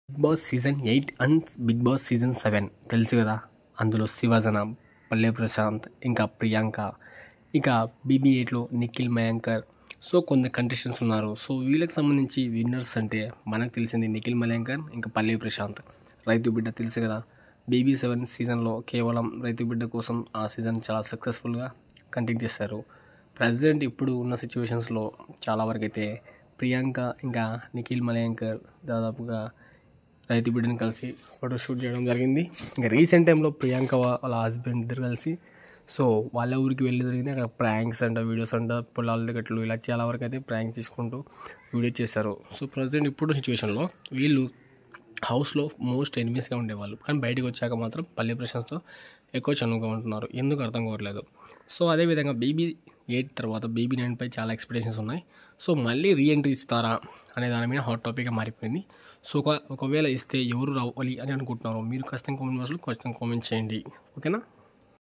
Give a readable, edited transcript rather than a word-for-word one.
Big boss season 8 and big boss season 7 తెలుసు కదా. అందులో శివజన, పల్లె ప్రశాంత్, ఇంకా ప్రియాంక, ఇక BB8లో నిఖిల్ మయాంకర్. సో కొందరు కంటెస్టెంట్స్ ఉన్నారు. సో వీళ్ళకి సంబంధించి విన్నర్స్ అంటే మనకు తెలిసింది నిఖిల్ మయాంకర్, ఇంకా పల్లె ప్రశాంత్. రైతు బిడ్డ తెలుసు కదా. BB7 సీజన్లో కేవలం రైతు బిడ్డ కోసం ఆ సీజన్ చాలా సక్సెస్ఫుల్గా కంటిన్యూ చేశారు. ప్రజెంట్ ఇప్పుడు ఉన్న సిచ్యువేషన్స్లో చాలా వరకు అయితే ప్రియాంక ఇంకా నిఖిల్ మయాంకర్ దాదాపుగా రైతు బిడ్డని కలిసి ఫోటోషూట్ చేయడం జరిగింది. ఇంకా రీసెంట్ టైంలో ప్రియాంక వాళ్ళ హస్బెండ్ ఇద్దరు కలిసి సో వాళ్ళ ఊరికి వెళ్ళి జరిగింది. అక్కడ ప్రాంక్స్ అంట, వీడియోస్ అంట, పొలాల దగ్గట్లు ఇలా చాలా వరకు అయితే ప్రాంక్ చేసుకుంటూ వీడియో చేశారు. సో ప్రజెంట్ ఇప్పుడు సిచ్యువేషన్లో వీళ్ళు హౌస్లో మోస్ట్ ఎనిమీస్గా ఉండేవాళ్ళు, కానీ బయటకు వచ్చాక మాత్రం పల్లె ప్రశాంత్తో ఎక్కువ చనువుగా ఉంటున్నారు. ఎందుకు అర్థం కావట్లేదు. సో అదేవిధంగా BB8 తర్వాత BB9పై చాలా ఎక్స్పెక్టేషన్స్ ఉన్నాయి. సో మళ్ళీ రీఎంట్రీ ఇస్తారా అనే దాని మీద హాట్ టాపిక్గా మారిపోయింది. సో ఒకవేళ ఇస్తే ఎవరు రావాలి అని అనుకుంటున్నారు మీరు ఖచ్చితంగా కామెంట్ బాక్స్లో ఖచ్చితంగా కామెంట్ చేయండి. ఓకేనా.